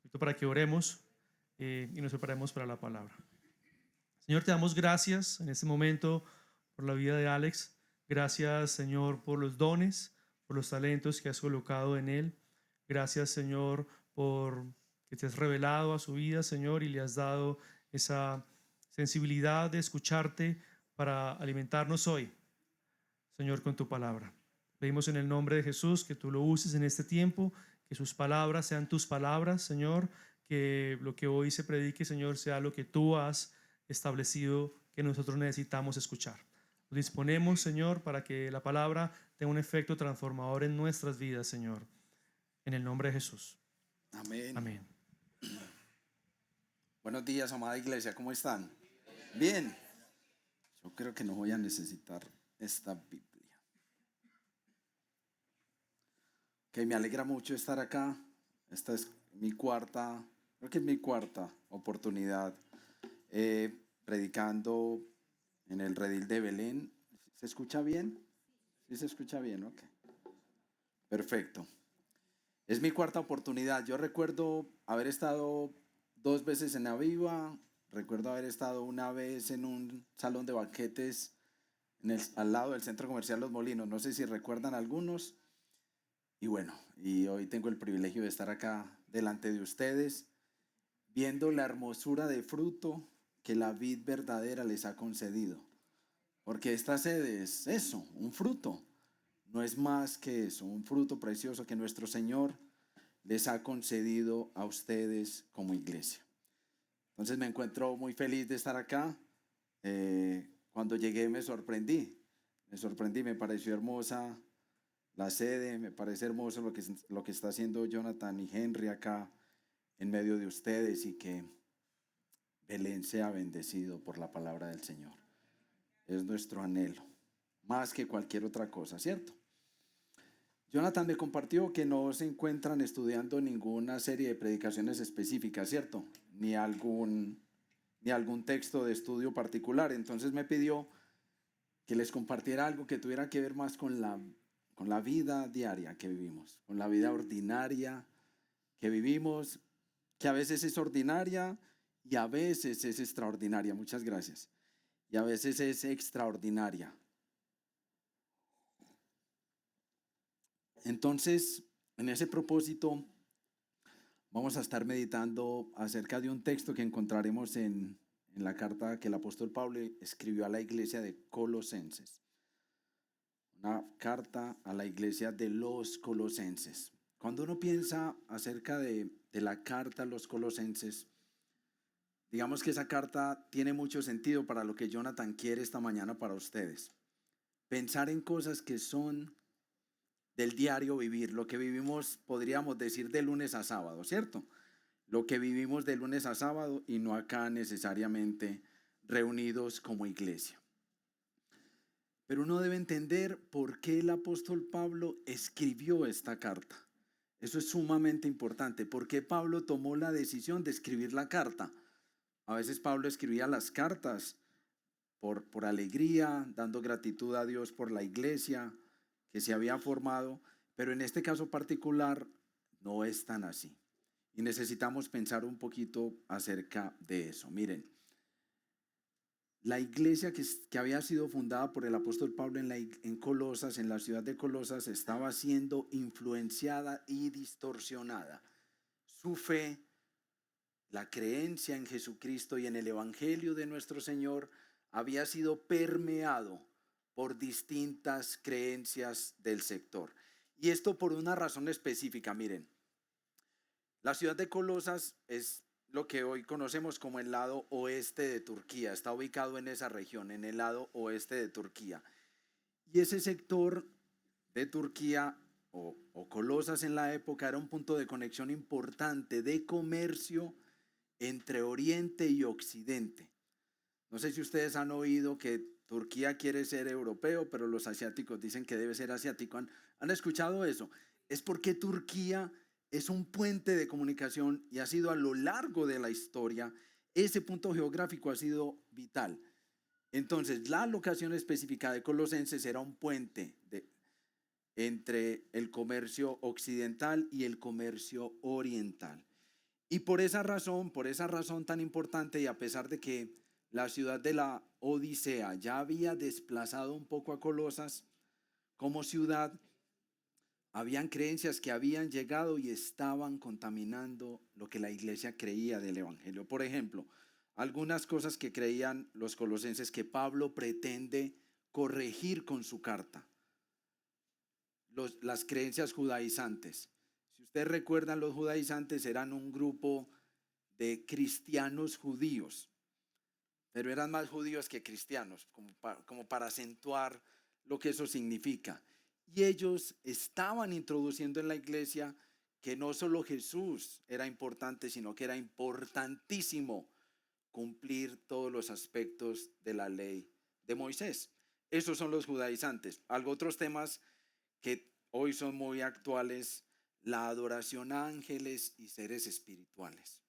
Invito para que oremos y nos preparemos para la palabra. Señor, te damos gracias en este momento por la vida de Alex. Gracias, Señor, por los dones, por los talentos que has colocado en él. Gracias, Señor, por que te has revelado a su vida, Señor, y le has dado esa sensibilidad de escucharte para alimentarnos hoy, Señor, con tu palabra. Pedimos en el nombre de Jesús que tú lo uses en este tiempo, que sus palabras sean tus palabras, Señor, que lo que hoy se predique, Señor, sea lo que tú has establecido que nosotros necesitamos escuchar. Nos disponemos, Señor, para que la palabra tenga un efecto transformador en nuestras vidas, Señor. En el nombre de Jesús. Amén. Amén. Buenos días, amada iglesia, ¿cómo están? Bien. Yo creo que no voy a necesitar esta Biblia. Ok, me alegra mucho estar acá. Esta es creo que es mi cuarta oportunidad predicando en el redil de Belén. ¿Se escucha bien? Sí, se escucha bien, ok. Perfecto. Es mi cuarta oportunidad. Yo recuerdo haber estado 2 veces en Aviva, recuerdo haber estado una vez en un salón de banquetes al lado del Centro Comercial Los Molinos. No sé si recuerdan algunos. Y bueno, y hoy tengo el privilegio de estar acá delante de ustedes, viendo la hermosura de fruto que la vid verdadera les ha concedido. Porque esta sede es eso, un fruto. No es más que eso, un fruto precioso que nuestro Señor les ha concedido a ustedes como iglesia. Entonces me encuentro muy feliz de estar acá. Cuando llegué me sorprendí, me pareció hermosa la sede, me parece hermoso lo que está haciendo Jonathan y Henry acá en medio de ustedes, y que Belén sea bendecido por la palabra del Señor. Es nuestro anhelo, más que cualquier otra cosa, ¿cierto? Jonathan me compartió que no se encuentran estudiando ninguna serie de predicaciones específicas, ¿cierto? Ni algún texto de estudio particular. Entonces me pidió que les compartiera algo que tuviera que ver más con la vida diaria que vivimos, con la vida ordinaria que vivimos, que a veces es ordinaria y a veces es extraordinaria. Muchas gracias. Y a veces es extraordinaria. Entonces, en ese propósito, vamos a estar meditando acerca de un texto que encontraremos en la carta que el apóstol Pablo escribió a la iglesia de Colosenses. Una carta a la iglesia de los Colosenses. Cuando uno piensa acerca de la carta a los Colosenses, digamos que esa carta tiene mucho sentido para lo que Jonathan quiere esta mañana para ustedes. Pensar en cosas que son del diario vivir, lo que vivimos, podríamos decir, de lunes a sábado, ¿cierto? Lo que vivimos de lunes a sábado y no acá necesariamente reunidos como iglesia. Pero uno debe entender por qué el apóstol Pablo escribió esta carta. Eso es sumamente importante. ¿Por qué Pablo tomó la decisión de escribir la carta? A veces Pablo escribía las cartas por alegría, dando gratitud a Dios por la iglesia que se había formado, pero en este caso particular no es tan así. Y necesitamos pensar un poquito acerca de eso. Miren, la iglesia que había sido fundada por el apóstol Pablo en Colosas, en la ciudad de Colosas, estaba siendo influenciada y distorsionada. Su fe, la creencia en Jesucristo y en el Evangelio de nuestro Señor había sido permeado por distintas creencias del sector. Y esto por una razón específica. Miren, la ciudad de Colosas es lo que hoy conocemos como el lado oeste de Turquía. Está ubicado en esa región, en el lado oeste de Turquía. Y ese sector de Turquía o Colosas en la época era un punto de conexión importante de comercio entre Oriente y Occidente. No sé si ustedes han oído que Turquía quiere ser europeo, pero los asiáticos dicen que debe ser asiático. ¿Han escuchado eso? Es porque Turquía es un puente de comunicación y ha sido a lo largo de la historia, ese punto geográfico ha sido vital. Entonces, la locación específica de Colosenses era un puente entre el comercio occidental y el comercio oriental. Y por esa razón tan importante, y a pesar de que la ciudad de la Odisea ya había desplazado un poco a Colosas como ciudad, habían creencias que habían llegado y estaban contaminando lo que la iglesia creía del evangelio. Por ejemplo, algunas cosas que creían los colosenses que Pablo pretende corregir con su carta. Las creencias judaizantes. Si ustedes recuerdan, los judaizantes eran un grupo de cristianos judíos, pero eran más judíos que cristianos, como para acentuar lo que eso significa. Y ellos estaban introduciendo en la iglesia que no solo Jesús era importante, sino que era importantísimo cumplir todos los aspectos de la ley de Moisés. Esos son los judaizantes. Algo otros temas que hoy son muy actuales, la adoración a ángeles y seres espirituales.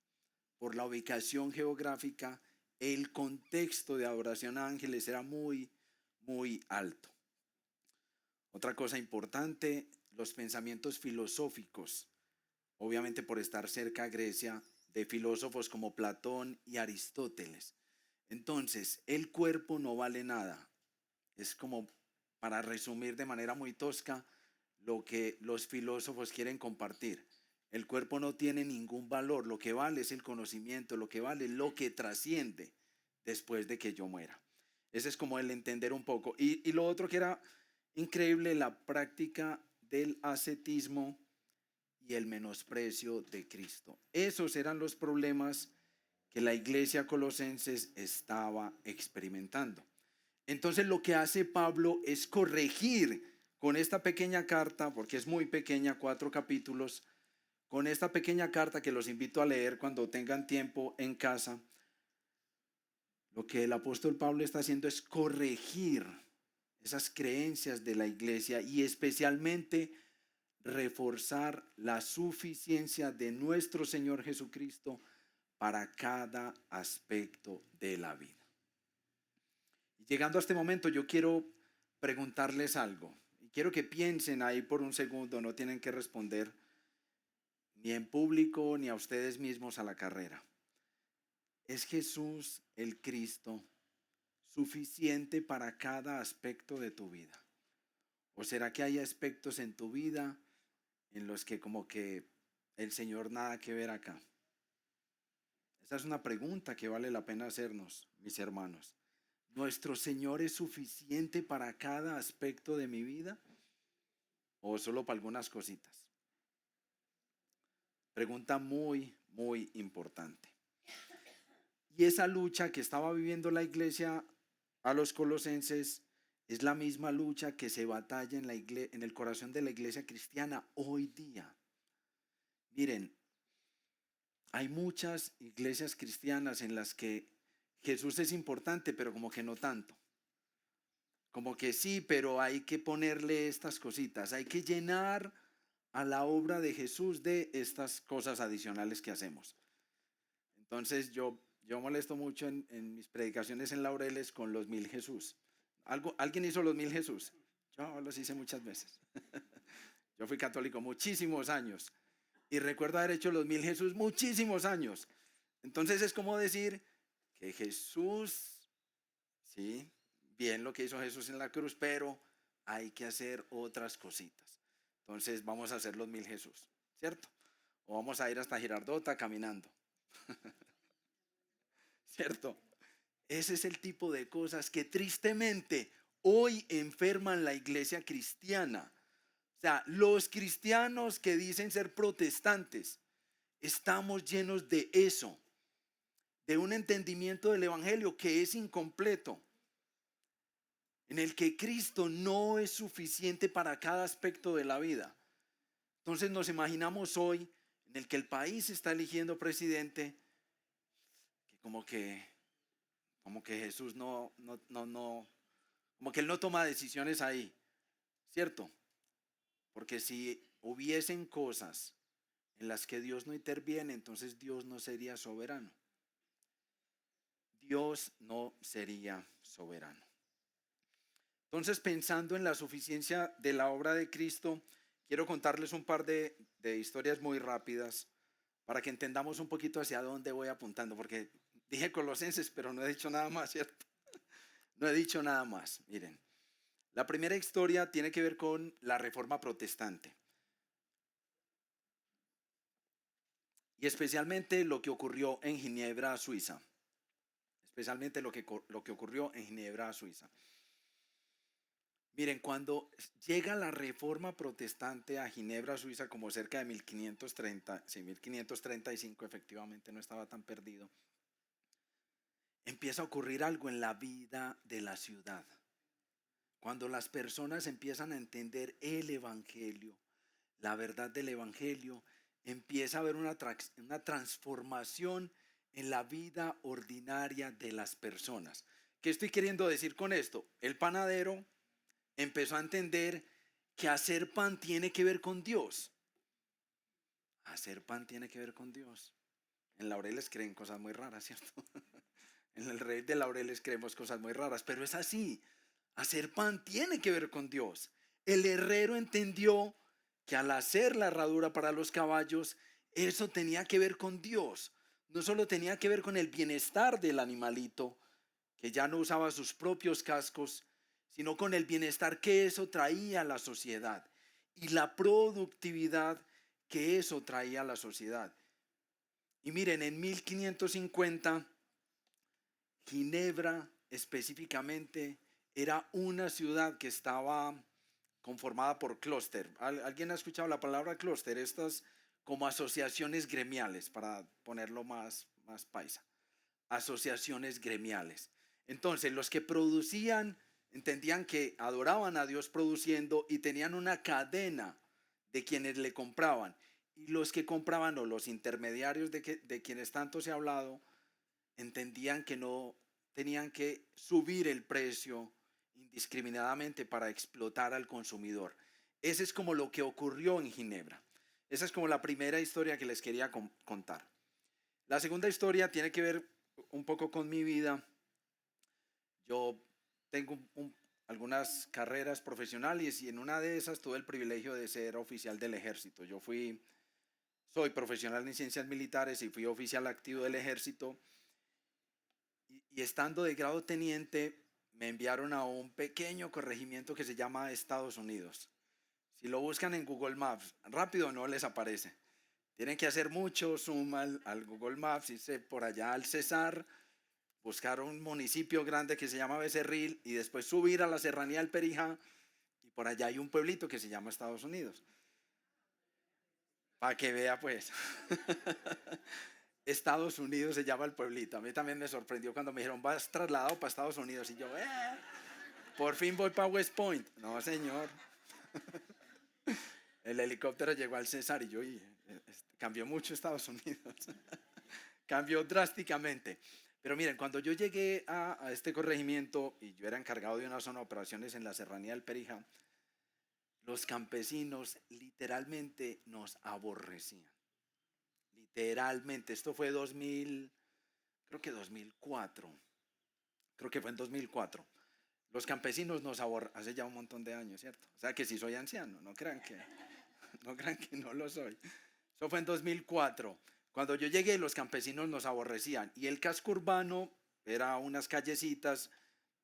Por la ubicación geográfica, el contexto de adoración a ángeles era muy, muy alto. Otra cosa importante, los pensamientos filosóficos, obviamente por estar cerca a Grecia, de filósofos como Platón y Aristóteles. Entonces, el cuerpo no vale nada. Es como, para resumir de manera muy tosca, lo que los filósofos quieren compartir. El cuerpo no tiene ningún valor, lo que vale es el conocimiento, lo que vale es lo que trasciende después de que yo muera. Ese es como el entender un poco. Y lo otro que era increíble, la práctica del ascetismo y el menosprecio de Cristo. Esos eran los problemas que la iglesia colosenses estaba experimentando. Entonces lo que hace Pablo es corregir con esta pequeña carta, porque es muy pequeña, 4 capítulos, con esta pequeña carta que los invito a leer cuando tengan tiempo en casa. Lo que el apóstol Pablo está haciendo es corregir esas creencias de la iglesia y especialmente reforzar la suficiencia de nuestro Señor Jesucristo para cada aspecto de la vida. Y llegando a este momento, yo quiero preguntarles algo. Y quiero que piensen ahí por un segundo, no tienen que responder ni en público ni a ustedes mismos a la carrera. ¿Es Jesús el Cristo suficiente para cada aspecto de tu vida? ¿O será que hay aspectos en tu vida en los que como que el Señor nada que ver acá? Esa es una pregunta que vale la pena hacernos, mis hermanos. ¿Nuestro Señor es suficiente para cada aspecto de mi vida? ¿O solo para algunas cositas? Pregunta muy, muy importante. Y esa lucha que estaba viviendo la iglesia a los colosenses es la misma lucha que se batalla en el corazón de la iglesia cristiana hoy día. Miren, hay muchas iglesias cristianas en las que Jesús es importante, pero como que no tanto. Como que sí, pero hay que ponerle estas cositas, hay que llenar a la obra de Jesús de estas cosas adicionales que hacemos. Entonces yo molesto mucho en mis predicaciones en Laureles con los 1000 Jesús. ¿Alguien hizo los 1000 Jesús? Yo los hice muchas veces. Yo fui católico muchísimos años y recuerdo haber hecho los 1000 Jesús muchísimos años. Entonces es como decir que Jesús, sí, bien lo que hizo Jesús en la cruz, pero hay que hacer otras cositas. Entonces vamos a hacer los 1000 Jesús, ¿cierto? O vamos a ir hasta Girardota caminando. ¿Cierto? Ese es el tipo de cosas que tristemente hoy enferman la iglesia cristiana. O sea, los cristianos que dicen ser protestantes, estamos llenos de eso, de un entendimiento del evangelio que es incompleto, en el que Cristo no es suficiente para cada aspecto de la vida. Entonces nos imaginamos hoy en el que el país está eligiendo presidente, que como que Jesús como que él no toma decisiones ahí, ¿cierto? Porque si hubiesen cosas en las que Dios no interviene, entonces Dios no sería soberano. Dios no sería soberano. Entonces, pensando en la suficiencia de la obra de Cristo, quiero contarles un par de historias muy rápidas para que entendamos un poquito hacia dónde voy apuntando, porque dije Colosenses, pero no he dicho nada más, ¿cierto? No he dicho nada más. Miren, la primera historia tiene que ver con la Reforma Protestante y especialmente lo que ocurrió en Ginebra, Suiza. Especialmente lo que ocurrió en Ginebra, Suiza. Miren, cuando llega la Reforma Protestante a Ginebra, Suiza, como cerca de 1530, sí, 1535, efectivamente no estaba tan perdido, empieza a ocurrir algo en la vida de la ciudad. Cuando las personas empiezan a entender el Evangelio, la verdad del Evangelio, empieza a haber una transformación en la vida ordinaria de las personas. ¿Qué estoy queriendo decir con esto? El panadero empezó a entender que hacer pan tiene que ver con Dios. Hacer pan tiene que ver con Dios. En Laureles creen cosas muy raras, ¿cierto? En el Rey de Laureles creemos cosas muy raras, pero es así. Hacer pan tiene que ver con Dios. El herrero entendió que al hacer la herradura para los caballos, eso tenía que ver con Dios. No solo tenía que ver con el bienestar del animalito, que ya no usaba sus propios cascos, sino con el bienestar que eso traía a la sociedad y la productividad que eso traía a la sociedad. Y miren, en 1550, Ginebra específicamente era una ciudad que estaba conformada por clúster. ¿Alguien ha escuchado la palabra clúster? Estas como asociaciones gremiales, para ponerlo más paisa. Asociaciones gremiales. Entonces, los que producían entendían que adoraban a Dios produciendo y tenían una cadena de quienes le compraban. Y los que compraban o los intermediarios de quienes tanto se ha hablado, entendían que no tenían que subir el precio indiscriminadamente para explotar al consumidor. Ese es como lo que ocurrió en Ginebra. Esa es como la primera historia que les quería contar. La segunda historia tiene que ver un poco con mi vida. Yo tengo algunas carreras profesionales y en una de esas tuve el privilegio de ser oficial del ejército. Soy profesional en ciencias militares y fui oficial activo del ejército. Y estando de grado teniente, me enviaron a un pequeño corregimiento que se llama Estados Unidos. Si lo buscan en Google Maps, rápido no les aparece. Tienen que hacer mucho zoom al Google Maps, irse por allá al Cesar, buscar un municipio grande que se llama Becerril y después subir a la serranía del Perijá y por allá hay un pueblito que se llama Estados Unidos. Para que vea pues. Estados Unidos se llama el pueblito. A mí también me sorprendió cuando me dijeron, vas trasladado para Estados Unidos. Y yo, por fin voy para West Point. No, señor. El helicóptero llegó al César y yo, cambió mucho Estados Unidos. Cambió drásticamente. Pero miren, cuando yo llegué a este corregimiento y yo era encargado de una zona de operaciones en la serranía del Perijá, los campesinos literalmente nos aborrecían. Literalmente, esto fue 2000, creo que 2004. Creo que fue en 2004. Los campesinos nos aborrecían, hace ya un montón de años, ¿cierto? O sea que sí soy anciano, no crean que no lo soy. Eso fue en 2004. Cuando yo llegué, los campesinos nos aborrecían y el casco urbano era unas callecitas,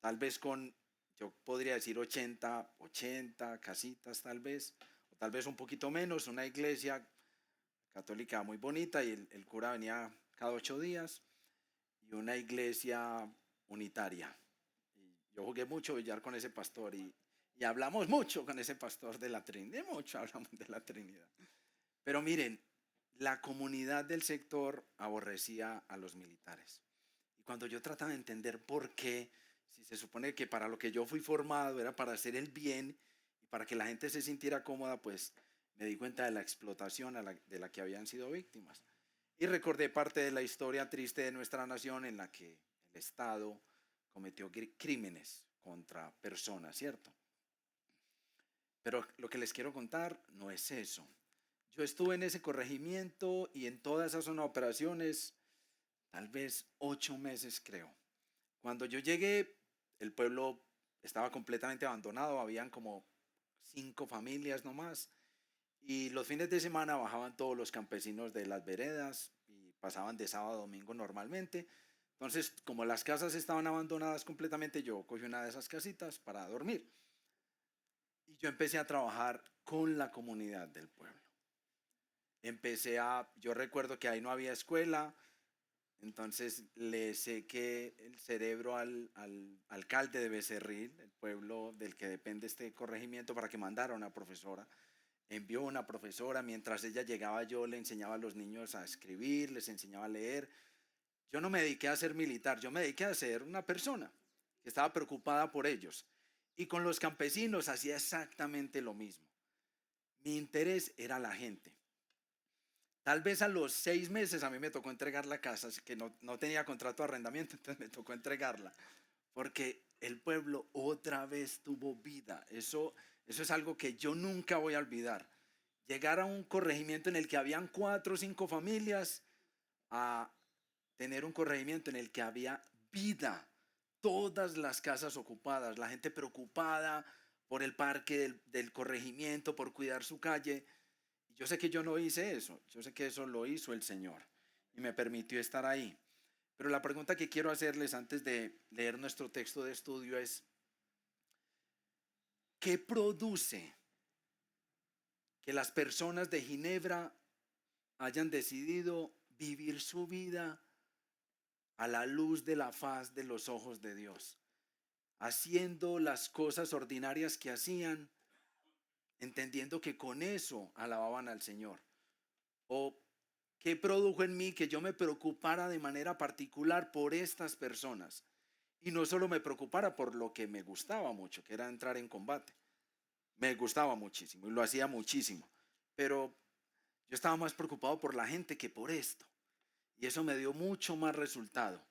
tal vez con, yo podría decir 80 casitas tal vez, o tal vez un poquito menos, una iglesia católica muy bonita y el cura venía cada 8 días y una iglesia unitaria. Y yo jugué mucho billar con ese pastor y hablamos mucho con ese pastor de la Trinidad, mucho hablamos de la Trinidad. Pero miren, la comunidad del sector aborrecía a los militares. Y cuando yo trataba de entender por qué, si se supone que para lo que yo fui formado era para hacer el bien y para que la gente se sintiera cómoda, pues me di cuenta de la explotación de la que habían sido víctimas. Y recordé parte de la historia triste de nuestra nación en la que el Estado cometió crímenes contra personas, ¿cierto? Pero lo que les quiero contar no es eso. Yo estuve en ese corregimiento y en toda esa zona de operaciones, tal vez 8 meses creo. Cuando yo llegué, el pueblo estaba completamente abandonado, habían como 5 familias nomás. Y los fines de semana bajaban todos los campesinos de las veredas y pasaban de sábado a domingo normalmente. Entonces, como las casas estaban abandonadas completamente, yo cogí una de esas casitas para dormir. Y yo empecé a trabajar con la comunidad del pueblo. Yo recuerdo que ahí no había escuela, entonces le sequé el cerebro al alcalde de Becerril, el pueblo del que depende este corregimiento, para que mandara una profesora. Envió una profesora, mientras ella llegaba yo le enseñaba a los niños a escribir, les enseñaba a leer. Yo no me dediqué a ser militar, yo me dediqué a ser una persona que estaba preocupada por ellos. Y con los campesinos hacía exactamente lo mismo. Mi interés era la gente. Tal vez a los 6 meses a mí me tocó entregar la casa, así que no tenía contrato de arrendamiento, entonces me tocó entregarla, porque el pueblo otra vez tuvo vida. Eso es algo que yo nunca voy a olvidar. Llegar a un corregimiento en el que habían 4 o 5 familias, a tener un corregimiento en el que había vida, todas las casas ocupadas, la gente preocupada por el parque del corregimiento, por cuidar su calle. Yo sé que yo no hice eso, yo sé que eso lo hizo el Señor y me permitió estar ahí. Pero la pregunta que quiero hacerles antes de leer nuestro texto de estudio es, ¿qué produce que las personas de Ginebra hayan decidido vivir su vida a la luz de la faz de los ojos de Dios, haciendo las cosas ordinarias que hacían, entendiendo que con eso alababan al Señor? ¿O qué produjo en mí que yo me preocupara de manera particular por estas personas? Y no solo me preocupara por lo que me gustaba mucho, que era entrar en combate. Me gustaba muchísimo y lo hacía muchísimo. Pero yo estaba más preocupado por la gente que por esto. Y eso me dio mucho más resultado.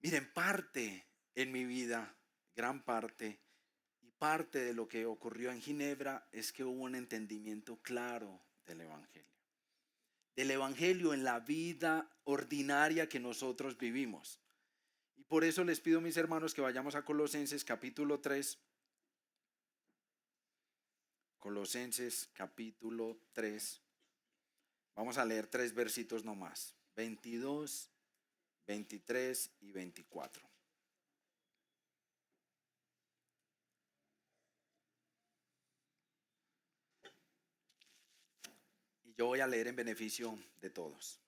Miren, parte en mi vida, gran parte, y parte de lo que ocurrió en Ginebra es que hubo un entendimiento claro del Evangelio. Del Evangelio en la vida ordinaria que nosotros vivimos. Y por eso les pido, mis hermanos, que vayamos a Colosenses capítulo 3. Colosenses capítulo 3. Vamos a leer 3 versitos nomás. 22, 23 y 24. Y yo voy a leer en beneficio de todos.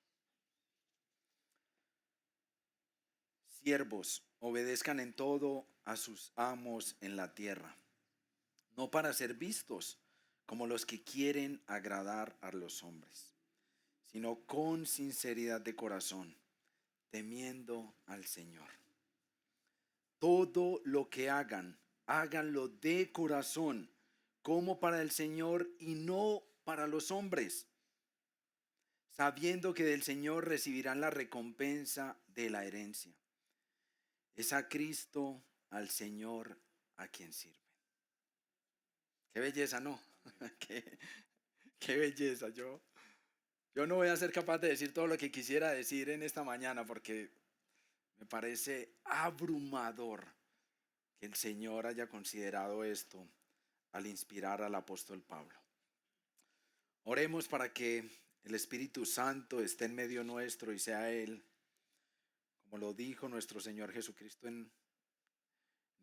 Siervos, obedezcan en todo a sus amos en la tierra, no para ser vistos como los que quieren agradar a los hombres, sino con sinceridad de corazón, temiendo al Señor. Todo lo que hagan, háganlo de corazón, como para el Señor y no para los hombres, sabiendo que del Señor recibirán la recompensa de la herencia. Es a Cristo, al Señor, a quien sirven. Qué belleza, ¿no? qué belleza. Yo no voy a ser capaz de decir todo lo que quisiera decir en esta mañana porque me parece abrumador que el Señor haya considerado esto al inspirar al apóstol Pablo. Oremos para que el Espíritu Santo esté en medio nuestro y sea Él, como lo dijo nuestro Señor Jesucristo en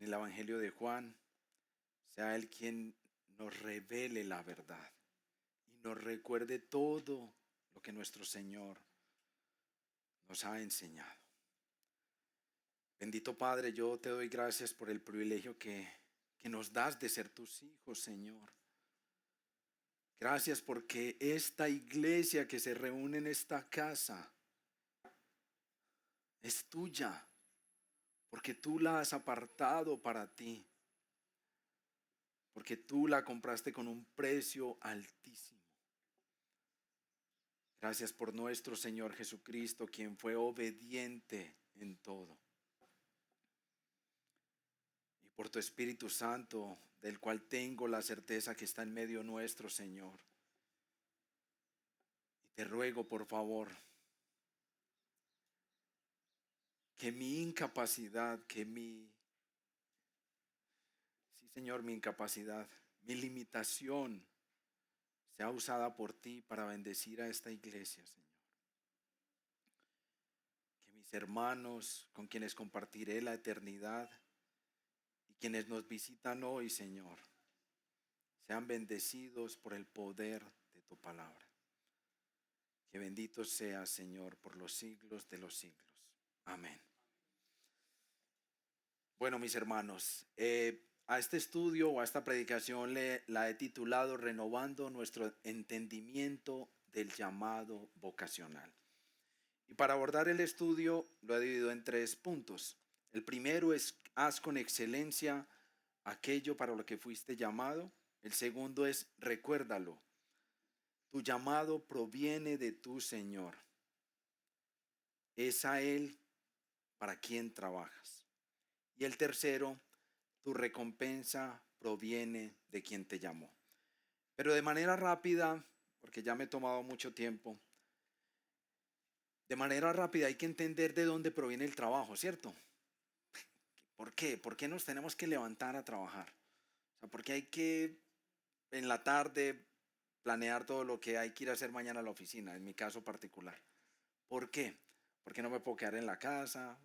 el Evangelio de Juan, sea Él quien nos revele la verdad y nos recuerde todo lo que nuestro Señor nos ha enseñado. Bendito Padre, yo te doy gracias por el privilegio que nos das de ser tus hijos, Señor. Gracias porque esta iglesia que se reúne en esta casa es tuya, porque tú la has apartado para ti, porque tú la compraste con un precio altísimo. Gracias por nuestro Señor Jesucristo, quien fue obediente en todo. Y por tu Espíritu Santo, del cual tengo la certeza que está en medio nuestro, Señor. Y te ruego, por favor, que mi incapacidad, sí, Señor, mi incapacidad, mi limitación, sea usada por ti para bendecir a esta iglesia, Señor. Que mis hermanos con quienes compartiré la eternidad y quienes nos visitan hoy, Señor, sean bendecidos por el poder de tu palabra. Que bendito seas, Señor, por los siglos de los siglos. Amén. Bueno, mis hermanos, a este estudio o a esta predicación la he titulado Renovando nuestro entendimiento del llamado vocacional. Y para abordar el estudio lo he dividido en 3 puntos. El primero es: haz con excelencia aquello para lo que fuiste llamado. El segundo es: recuérdalo. Tu llamado proviene de tu Señor. Es a Él para quien trabajas. Y el tercero: tu recompensa proviene de quien te llamó. Pero de manera rápida, porque ya me he tomado mucho tiempo, de manera rápida hay que entender de dónde proviene el trabajo, ¿cierto? ¿Por qué? ¿Por qué nos tenemos que levantar a trabajar? O sea, ¿por qué hay que en la tarde planear todo lo que hay que ir a hacer mañana a la oficina, en mi caso particular? ¿Por qué? Porque no me puedo quedar en la casa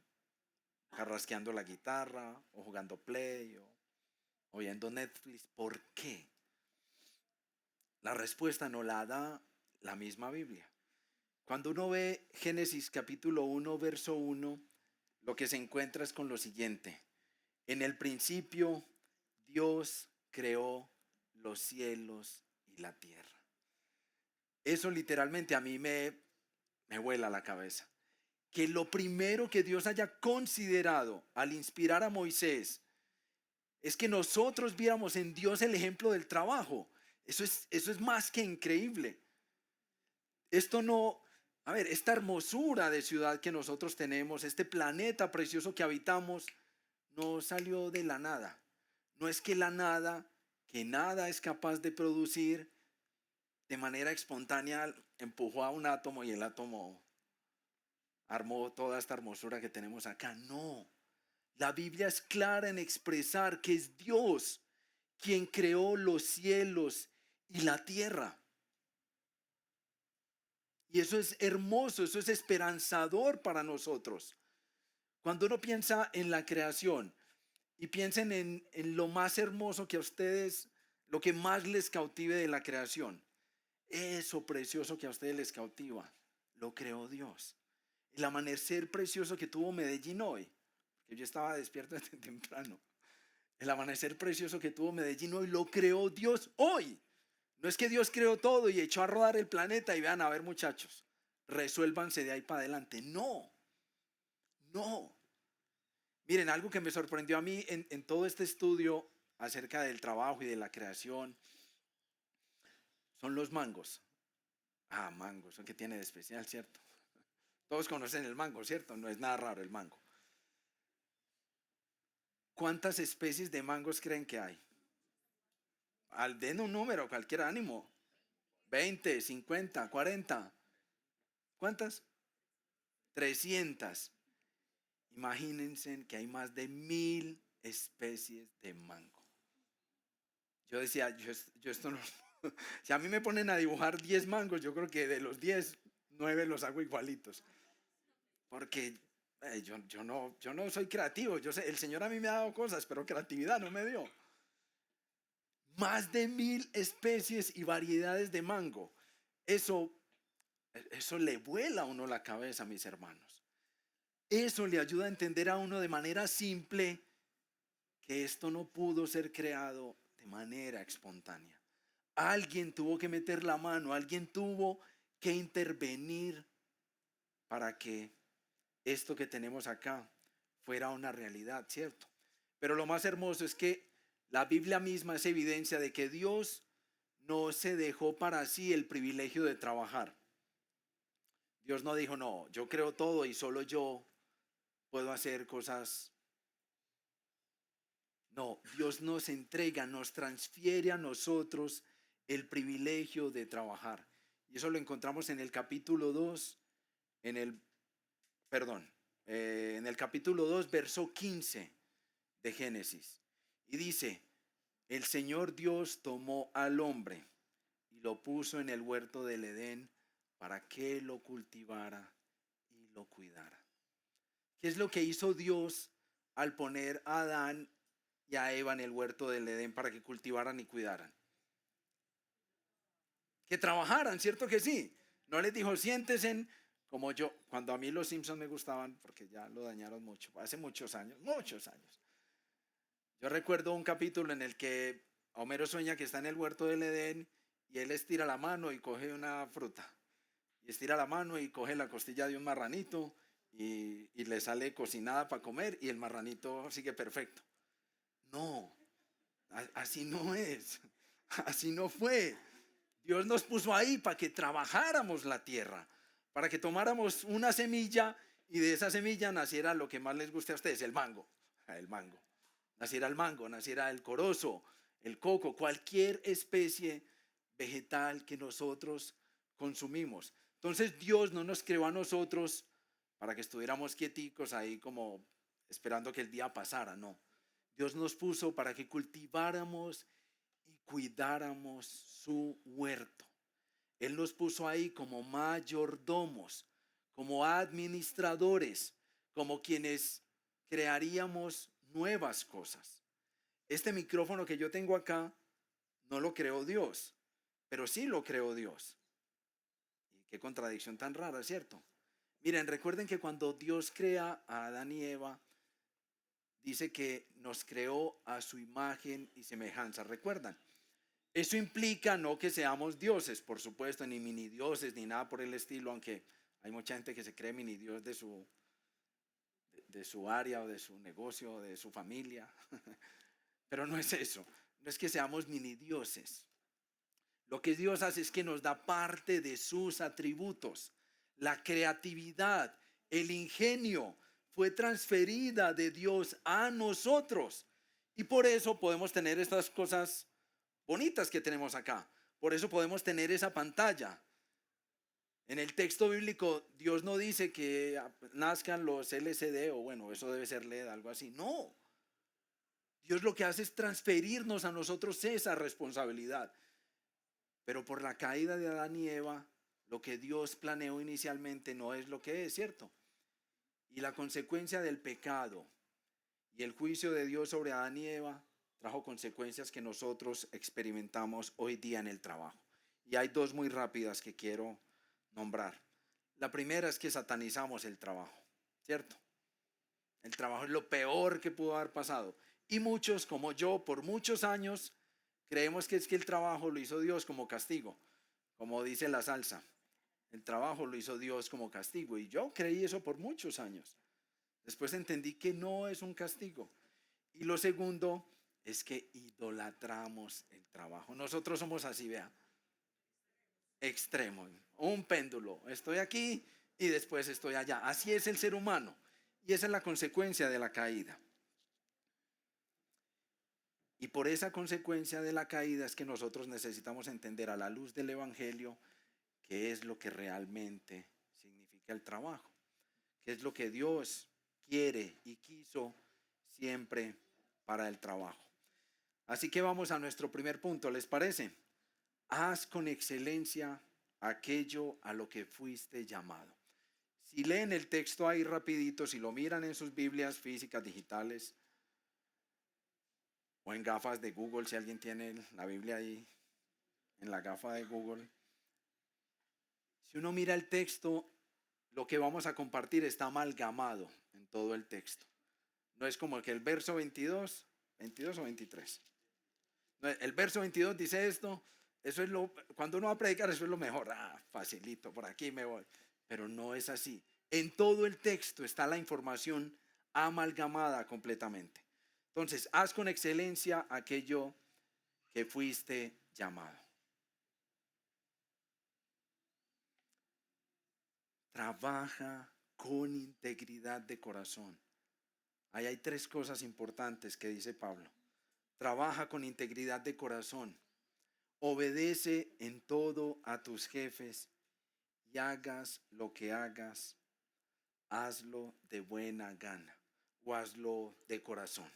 carrasqueando la guitarra o jugando Play o viendo Netflix. ¿Por qué? La respuesta nos la da la misma Biblia. Cuando uno ve Génesis capítulo 1, verso 1, lo que se encuentra es con lo siguiente: en el principio Dios creó los cielos y la tierra. Eso literalmente a mí me vuela la cabeza. Que lo primero que Dios haya considerado al inspirar a Moisés es que nosotros viéramos en Dios el ejemplo del trabajo. Eso es más que increíble. Esta hermosura de ciudad que nosotros tenemos, este planeta precioso que habitamos, no salió de la nada. No es que que nada es capaz de producir de manera espontánea, empujó a un átomo y el átomo armó toda esta hermosura que tenemos acá. No, la Biblia es clara en expresar que es Dios quien creó los cielos y la tierra. Y eso es hermoso, eso es esperanzador para nosotros. Cuando uno piensa en la creación y piensen en lo más hermoso que a ustedes, lo que más les cautive de la creación, eso precioso que a ustedes les cautiva, lo creó Dios. El amanecer precioso que tuvo Medellín hoy, porque yo estaba despierto desde temprano. El amanecer precioso que tuvo Medellín hoy lo creó Dios hoy. No es que Dios creó todo y echó a rodar el planeta y vean, a ver muchachos, resuélvanse de ahí para adelante. No. Miren, algo que me sorprendió a mí en todo este estudio acerca del trabajo y de la creación son los mangos. Mangos, ¿qué tiene de especial, cierto? Todos conocen el mango, ¿cierto? No es nada raro el mango. ¿Cuántas especies de mangos creen que hay? Den un número, cualquier ánimo. 20, 50, 40. ¿Cuántas? 300. Imagínense que hay más de 1000 especies de mango. Yo decía, yo esto no... Si a mí me ponen a dibujar 10 mangos, yo creo que de los 10, 9 los hago igualitos. Porque yo no soy creativo. Yo sé, el Señor a mí me ha dado cosas, pero creatividad no me dio. Más de 1000 especies y variedades de mango. Eso le vuela a uno la cabeza, mis hermanos. Eso le ayuda a entender a uno de manera simple que esto no pudo ser creado de manera espontánea. Alguien tuvo que meter la mano, alguien tuvo que intervenir para que esto que tenemos acá fuera una realidad, ¿cierto? Pero lo más hermoso es que la Biblia misma es evidencia de que Dios no se dejó para sí el privilegio de trabajar. Dios no dijo, no, yo creo todo y solo yo puedo hacer cosas. No, Dios nos entrega, nos transfiere a nosotros el privilegio de trabajar. Y eso lo encontramos en el capítulo 2, en el capítulo 2, verso 15 de Génesis. Y dice, el Señor Dios tomó al hombre y lo puso en el huerto del Edén para que lo cultivara y lo cuidara. ¿Qué es lo que hizo Dios al poner a Adán y a Eva en el huerto del Edén para que cultivaran y cuidaran? Que trabajaran, ¿cierto que sí? No les dijo, siéntense como yo, cuando a mí los Simpsons me gustaban, porque ya lo dañaron mucho, hace muchos años, muchos años. Yo recuerdo un capítulo en el que Homero sueña que está en el huerto del Edén y él estira la mano y coge una fruta. Y estira la mano y coge la costilla de un marranito y le sale cocinada para comer y el marranito sigue perfecto. No, así no es, así no fue. Dios nos puso ahí para que trabajáramos la tierra, para que tomáramos una semilla y de esa semilla naciera lo que más les guste a ustedes, el mango. El mango. Naciera el mango, naciera el corozo, el coco, cualquier especie vegetal que nosotros consumimos. Entonces Dios no nos creó a nosotros para que estuviéramos quieticos ahí como esperando que el día pasara, no. Dios nos puso para que cultiváramos y cuidáramos su huerto. Él nos puso ahí como mayordomos, como administradores, como quienes crearíamos nuevas cosas. Este micrófono que yo tengo acá no lo creó Dios, pero sí lo creó Dios. Y qué contradicción tan rara, ¿cierto? Miren, recuerden que cuando Dios crea a Adán y Eva, dice que nos creó a su imagen y semejanza. ¿Recuerdan? Eso implica no que seamos dioses, por supuesto, ni mini dioses, ni nada por el estilo, aunque hay mucha gente que se cree mini dios de su área o de su negocio o de su familia. Pero no es eso, no es que seamos mini dioses. Lo que Dios hace es que nos da parte de sus atributos. La creatividad, el ingenio fue transferida de Dios a nosotros. Y por eso podemos tener estas cosas bonitas que tenemos acá. Por eso podemos tener esa pantalla. En el texto bíblico, Dios no dice que nazcan los LCD o bueno, eso debe ser LED, algo así. No. Dios lo que hace es transferirnos a nosotros esa responsabilidad. Pero por la caída de Adán y Eva, lo que Dios planeó inicialmente no es lo que es, ¿cierto? Y la consecuencia del pecado y el juicio de Dios sobre Adán y Eva trajo consecuencias que nosotros experimentamos hoy día en el trabajo. Y hay dos muy rápidas que quiero nombrar. La primera es que satanizamos el trabajo, ¿cierto? El trabajo es lo peor que pudo haber pasado. Y muchos, como yo, por muchos años, creemos que es que el trabajo lo hizo Dios como castigo, como dice la salsa. El trabajo lo hizo Dios como castigo. Y yo creí eso por muchos años. Después entendí que no es un castigo. Y lo segundo es que idolatramos el trabajo. Nosotros somos así, vea, extremo, un péndulo. Estoy aquí y después estoy allá. Así es el ser humano. Y esa es la consecuencia de la caída. Y por esa consecuencia de la caída es que nosotros necesitamos entender a la luz del Evangelio qué es lo que realmente significa el trabajo, qué es lo que Dios quiere y quiso siempre para el trabajo. Así que vamos a nuestro primer punto, ¿les parece? Haz con excelencia aquello a lo que fuiste llamado. Si leen el texto ahí rapidito, si lo miran en sus Biblias físicas, digitales, o en gafas de Google, si alguien tiene la Biblia ahí, en la gafa de Google. Si uno mira el texto, lo que vamos a compartir está amalgamado en todo el texto. No es como que el verso 22 o 23. No, el verso 22 dice esto, eso es cuando uno va a predicar, eso es lo mejor. Facilito, por aquí me voy. Pero no es así. En todo el texto está la información amalgamada completamente. Entonces, haz con excelencia aquello que fuiste llamado. Trabaja con integridad de corazón. Ahí hay tres cosas importantes que dice Pablo. Trabaja con integridad de corazón. Obedece en todo a tus jefes y hagas lo que hagas, hazlo de buena gana o hazlo de corazón.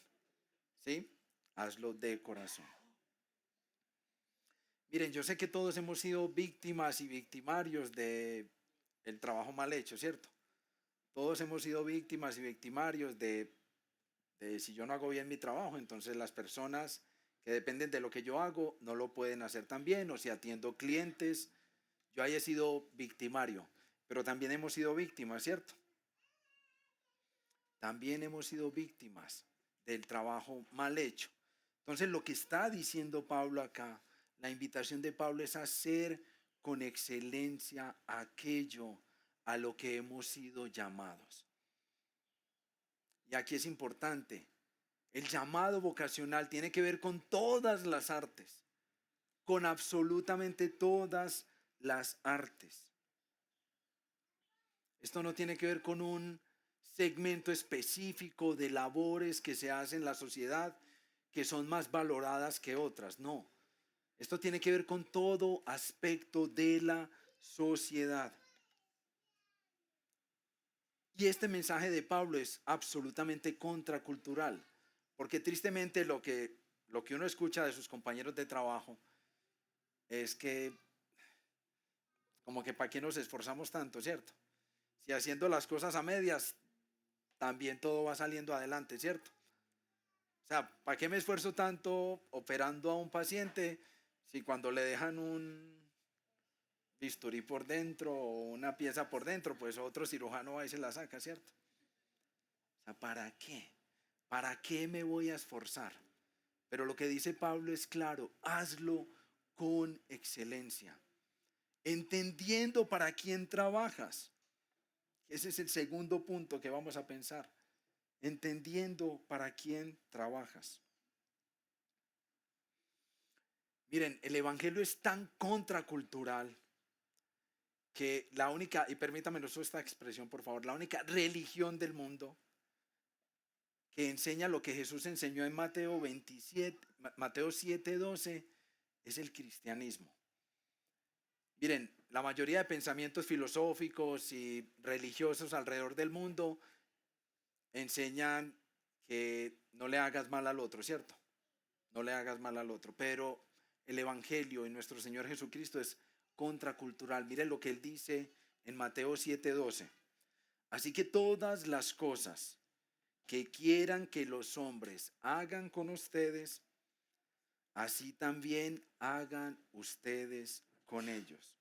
¿Sí? Hazlo de corazón. Miren, yo sé que todos hemos sido víctimas y victimarios de el trabajo mal hecho, ¿cierto? Todos hemos sido víctimas y victimarios de si yo no hago bien mi trabajo, entonces las personas que dependen de lo que yo hago no lo pueden hacer tan bien, o si atiendo clientes, yo ahí he sido victimario, pero también hemos sido víctimas, ¿cierto? También hemos sido víctimas del trabajo mal hecho. Entonces lo que está diciendo Pablo acá, la invitación de Pablo es hacer con excelencia aquello a lo que hemos sido llamados. Y aquí es importante, el llamado vocacional tiene que ver con todas las artes, con absolutamente todas las artes. Esto no tiene que ver con un segmento específico de labores que se hacen en la sociedad que son más valoradas que otras, no. Esto tiene que ver con todo aspecto de la sociedad. Y este mensaje de Pablo es absolutamente contracultural, porque tristemente lo que uno escucha de sus compañeros de trabajo es que como que para qué nos esforzamos tanto, ¿cierto? Si haciendo las cosas a medias, también todo va saliendo adelante, ¿cierto? O sea, ¿para qué me esfuerzo tanto operando a un paciente si cuando le dejan un bisturí por dentro o una pieza por dentro, pues otro cirujano va y se la saca, ¿cierto? O sea, ¿para qué? ¿Para qué me voy a esforzar? Pero lo que dice Pablo es claro, hazlo con excelencia, entendiendo para quién trabajas. Ese es el segundo punto que vamos a pensar, entendiendo para quién trabajas. Miren, el evangelio es tan contracultural que la única, y permítame usar esta expresión por favor, la única religión del mundo que enseña lo que Jesús enseñó en Mateo 7:12 es el cristianismo. Miren, la mayoría de pensamientos filosóficos y religiosos alrededor del mundo enseñan que no le hagas mal al otro, ¿cierto? No le hagas mal al otro, pero el evangelio en nuestro Señor Jesucristo es contracultural. Miren lo que él dice en Mateo 7:12. Así que todas las cosas que quieran que los hombres hagan con ustedes, así también hagan ustedes con ellos,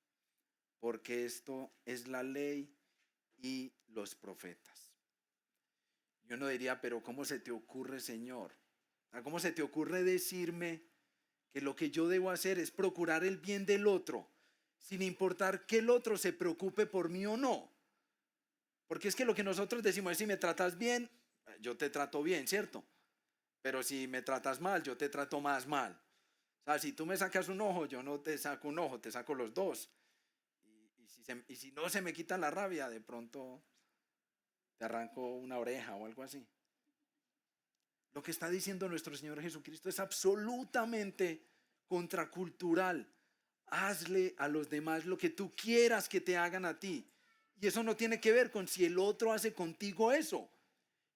porque esto es la ley y los profetas. Yo no diría, pero ¿cómo se te ocurre, Señor? ¿Cómo se te ocurre decirme que lo que yo debo hacer es procurar el bien del otro, sin importar que el otro se preocupe por mí o no? Porque es que lo que nosotros decimos es, si me tratas bien, yo te trato bien, ¿cierto? Pero si me tratas mal, yo te trato más mal. O sea, si tú me sacas un ojo, yo no te saco un ojo, te saco los dos. Y si no se me quita la rabia, de pronto te arranco una oreja o algo así. Lo que está diciendo nuestro Señor Jesucristo es absolutamente contracultural. Hazle a los demás lo que tú quieras que te hagan a ti. Y eso no tiene que ver con si el otro hace contigo eso.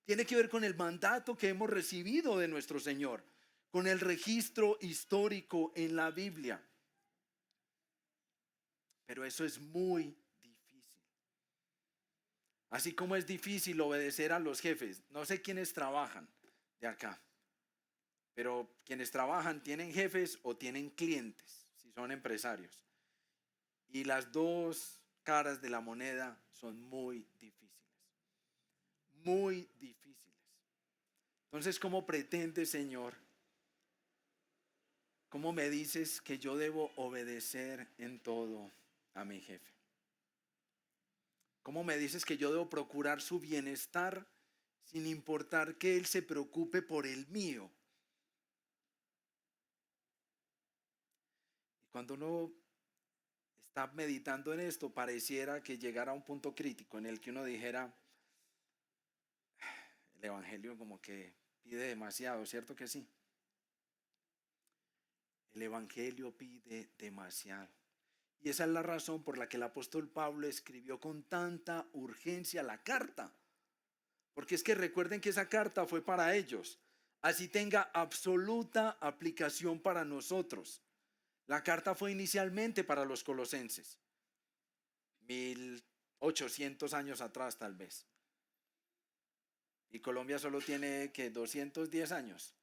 Tiene que ver con el mandato que hemos recibido de nuestro Señor, con el registro histórico en la Biblia. Pero eso es muy difícil. Así como es difícil obedecer a los jefes. No sé quiénes trabajan de acá, pero quienes trabajan tienen jefes o tienen clientes, si son empresarios. Y las dos caras de la moneda son muy difíciles. Muy difíciles. Entonces, ¿cómo pretende, Señor? ¿Cómo me dices que yo debo obedecer en todo a mi jefe? ¿Cómo me dices que yo debo procurar su bienestar sin importar que él se preocupe por el mío? Y cuando uno está meditando en esto, pareciera que llegara a un punto crítico en el que uno dijera, el evangelio como que pide demasiado, ¿cierto que sí? El evangelio pide demasiado. Y esa es la razón por la que el apóstol Pablo escribió con tanta urgencia la carta. Porque es que recuerden que esa carta fue para ellos. Así tenga absoluta aplicación para nosotros. La carta fue inicialmente para los colosenses, 1800 años atrás tal vez. Y Colombia solo tiene que 210 años,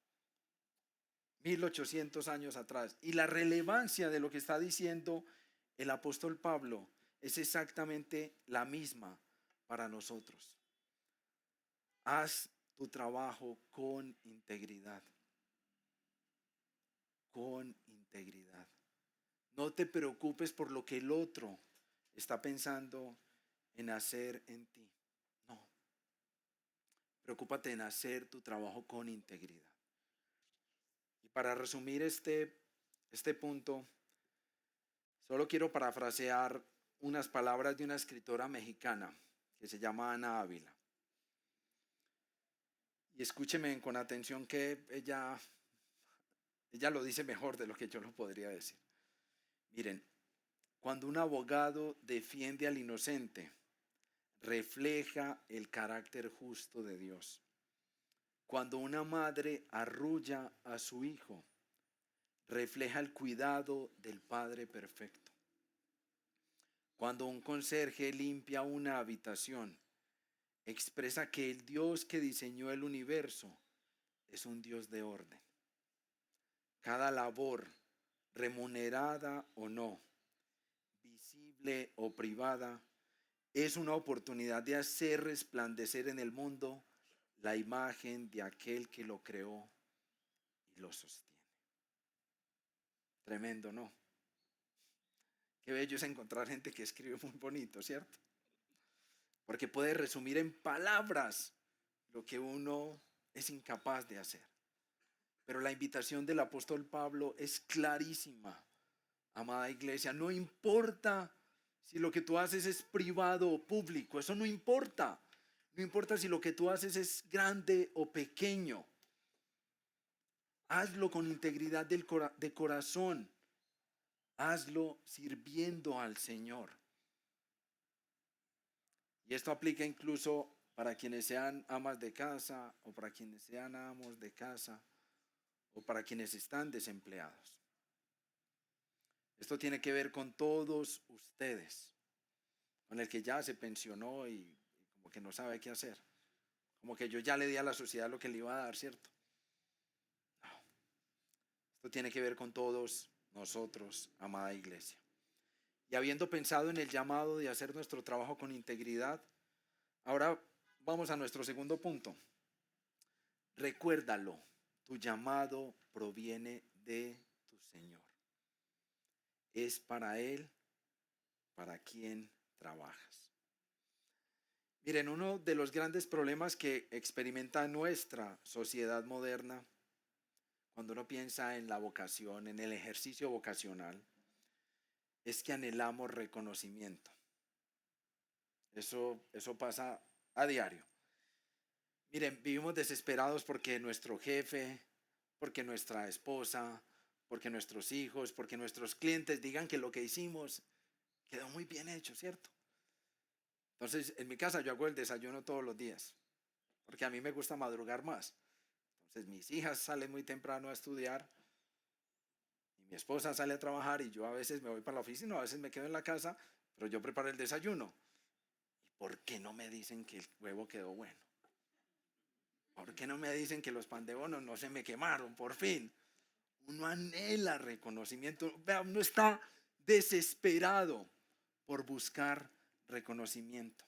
1800 años atrás. Y la relevancia de lo que está diciendo el apóstol Pablo es exactamente la misma para nosotros. Haz tu trabajo con integridad. Con integridad. No te preocupes por lo que el otro está pensando en hacer en ti. No. Preocúpate en hacer tu trabajo con integridad. Y para resumir este punto, solo quiero parafrasear unas palabras de una escritora mexicana que se llama Ana Ávila. Y escúcheme con atención que ella lo dice mejor de lo que yo lo podría decir. Miren, cuando un abogado defiende al inocente, refleja el carácter justo de Dios. Cuando una madre arrulla a su hijo, refleja el cuidado del Padre perfecto. Cuando un conserje limpia una habitación, expresa que el Dios que diseñó el universo es un Dios de orden. Cada labor, remunerada o no, visible o privada, es una oportunidad de hacer resplandecer en el mundo la imagen de aquel que lo creó y lo sostiene. Tremendo, ¿no? Qué bello es encontrar gente que escribe muy bonito, ¿cierto? Porque puede resumir en palabras lo que uno es incapaz de hacer. Pero la invitación del apóstol Pablo es clarísima, amada iglesia. No importa si lo que tú haces es privado o público, eso no importa. No importa si lo que tú haces es grande o pequeño. Hazlo con integridad de corazón. Hazlo sirviendo al Señor. Y esto aplica incluso para quienes sean amas de casa o para quienes sean amos de casa o para quienes están desempleados. Esto tiene que ver con todos ustedes, con el que ya se pensionó y como que no sabe qué hacer. Como que yo ya le di a la sociedad lo que le iba a dar, ¿cierto? No. Esto tiene que ver con todos nosotros, amada iglesia. Y habiendo pensado en el llamado de hacer nuestro trabajo con integridad, ahora vamos a nuestro segundo punto. Recuérdalo, tu llamado proviene de tu Señor. Es para Él, para quien trabajas. Miren, uno de los grandes problemas que experimenta nuestra sociedad moderna, cuando uno piensa en la vocación, en el ejercicio vocacional, es que anhelamos reconocimiento. Eso pasa a diario. Miren, vivimos desesperados porque nuestro jefe, porque nuestra esposa, porque nuestros hijos, porque nuestros clientes digan que lo que hicimos quedó muy bien hecho, ¿cierto? Entonces, en mi casa yo hago el desayuno todos los días, porque a mí me gusta madrugar más. Entonces, mis hijas salen muy temprano a estudiar y mi esposa sale a trabajar y yo a veces me voy para la oficina, a veces me quedo en la casa, pero yo preparo el desayuno. ¿Y por qué no me dicen que el huevo quedó bueno? ¿Por qué no me dicen que los pan de bono no se me quemaron? Por fin. Uno anhela reconocimiento. Uno está desesperado por buscar reconocimiento.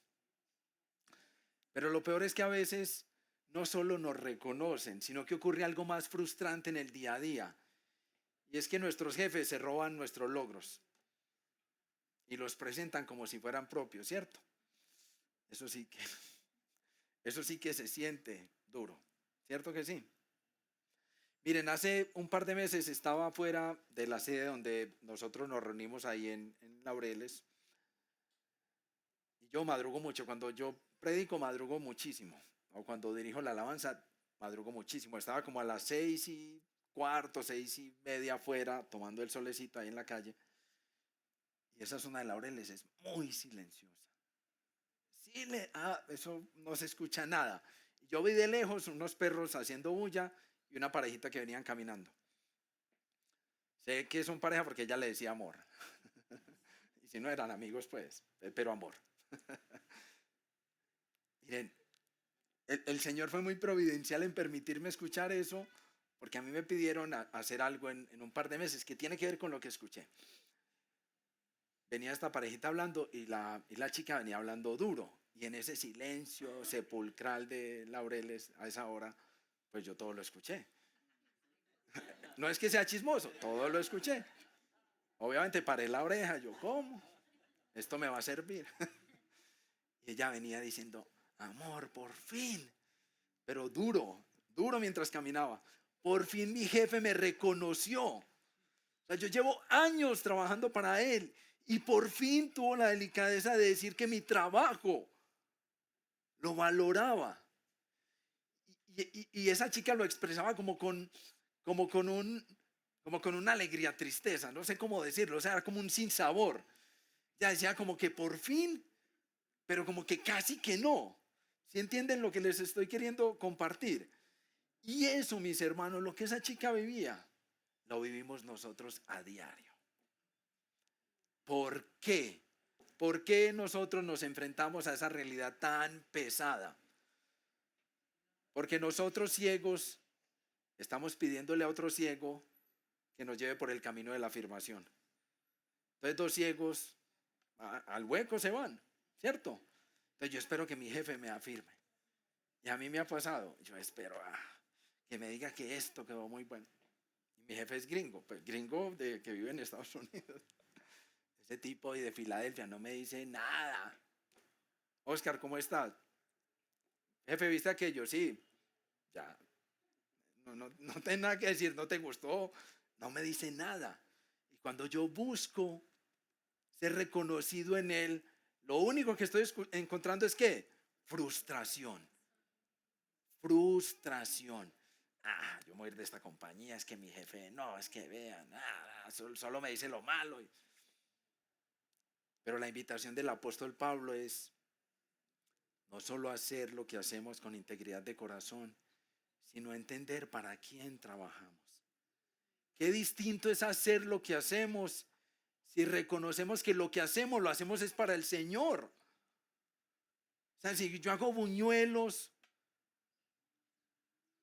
Pero lo peor es que a veces no solo nos reconocen, sino que ocurre algo más frustrante en el día a día. Y es que nuestros jefes se roban nuestros logros y los presentan como si fueran propios, ¿cierto? Eso sí que se siente duro, ¿cierto que sí? Miren, hace un par de meses estaba fuera de la sede donde nosotros nos reunimos ahí en Laureles. Y yo madrugo mucho, cuando yo predico madrugo muchísimo. O cuando dirijo la alabanza madrugo muchísimo. Estaba como a las 6:15, 6:30 afuera, tomando el solecito ahí en la calle. Y esa zona de Laureles es muy silenciosa. Eso no se escucha nada. Yo vi de lejos unos perros haciendo bulla y una parejita que venían caminando. Sé que son pareja porque ella le decía amor. Y si no eran amigos, pues, pero amor. Miren, el Señor fue muy providencial en permitirme escuchar eso, porque a mí me pidieron hacer algo en un par de meses que tiene que ver con lo que escuché. Venía esta parejita hablando y la chica venía hablando duro. Y en ese silencio sepulcral de Laureles a esa hora, pues yo todo lo escuché. No es que sea chismoso, todo lo escuché. Obviamente paré la oreja, yo, ¿cómo? Esto me va a servir. Y ella venía diciendo, amor, por fin. Pero duro, duro mientras caminaba. Por fin mi jefe me reconoció. O sea, yo llevo años trabajando para él y por fin tuvo la delicadeza de decir que mi trabajo lo valoraba. Y esa chica lo expresaba como con como con una alegría, tristeza, no sé cómo decirlo, o sea, era como un sinsabor. Ya decía como que por fin, pero como que casi que no. ¿Sí entienden lo que les estoy queriendo compartir? Y eso, mis hermanos, lo que esa chica vivía, lo vivimos nosotros a diario. ¿Por qué? ¿Por qué nosotros nos enfrentamos a esa realidad tan pesada? Porque nosotros ciegos estamos pidiéndole a otro ciego que nos lleve por el camino de la afirmación. Entonces dos ciegos al hueco se van, ¿cierto? Entonces yo espero que mi jefe me afirme. Y a mí me ha pasado, yo espero que me diga que esto quedó muy bueno. Y mi jefe es gringo, pues gringo que vive en Estados Unidos. Ese tipo y de Filadelfia no me dice nada. Oscar, ¿cómo estás? Jefe, ¿viste aquello? Sí. Ya, no tengo nada que decir, no te gustó, no me dice nada. Y cuando yo busco ser reconocido en él, lo único que estoy encontrando es ¿qué? Frustración. Frustración. Yo me voy a ir de esta compañía, es que mi jefe, no, es que vean, solo me dice lo malo. Pero la invitación del apóstol Pablo es no solo hacer lo que hacemos con integridad de corazón, sino entender para quién trabajamos. Qué distinto es hacer lo que hacemos si reconocemos que lo que hacemos lo hacemos es para el Señor. O sea, si yo hago buñuelos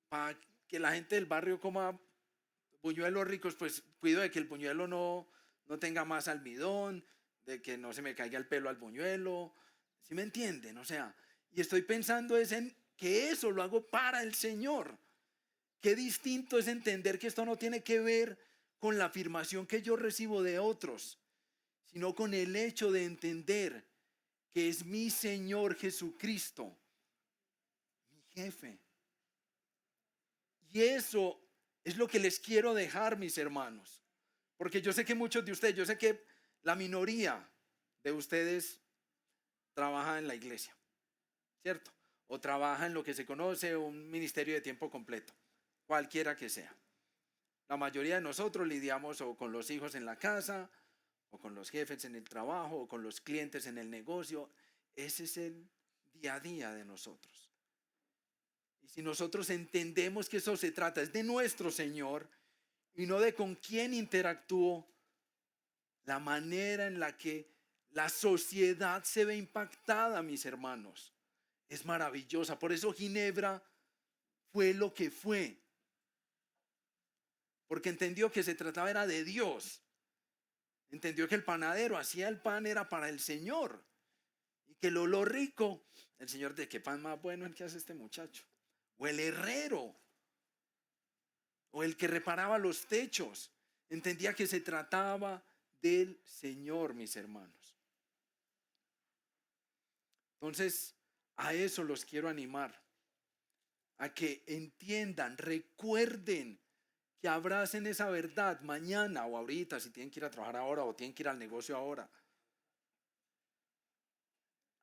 para que la gente del barrio coma buñuelos ricos, pues cuido de que el buñuelo no tenga más almidón, de que no se me caiga el pelo al buñuelo. ¿Sí me entienden? O sea, y estoy pensando es en que eso lo hago para el Señor. Qué distinto es entender que esto no tiene que ver con la afirmación que yo recibo de otros, sino con el hecho de entender que es mi Señor Jesucristo, mi jefe. Y eso es lo que les quiero dejar, mis hermanos. Porque yo sé que muchos de ustedes, yo sé que la minoría de ustedes trabaja en la iglesia, ¿cierto? O trabaja en lo que se conoce un ministerio de tiempo completo, cualquiera que sea. La mayoría de nosotros lidiamos o con los hijos en la casa, o con los jefes en el trabajo, o con los clientes en el negocio. Ese es el día a día de nosotros. Y si nosotros entendemos que eso se trata, es de nuestro Señor y no de con quién interactúo, la manera en la que la sociedad se ve impactada, mis hermanos, es maravillosa. Por eso Ginebra fue lo que fue. Porque entendió que se trataba era de Dios. Entendió que el panadero hacía el pan era para el Señor. Y que el olor rico, el Señor, ¿de qué pan más bueno el que hace este muchacho? O el herrero, o el que reparaba los techos. Entendía que se trataba del Señor, mis hermanos. Entonces, a eso los quiero animar. A que entiendan, recuerden, que abracen esa verdad mañana o ahorita, si tienen que ir a trabajar ahora o tienen que ir al negocio ahora.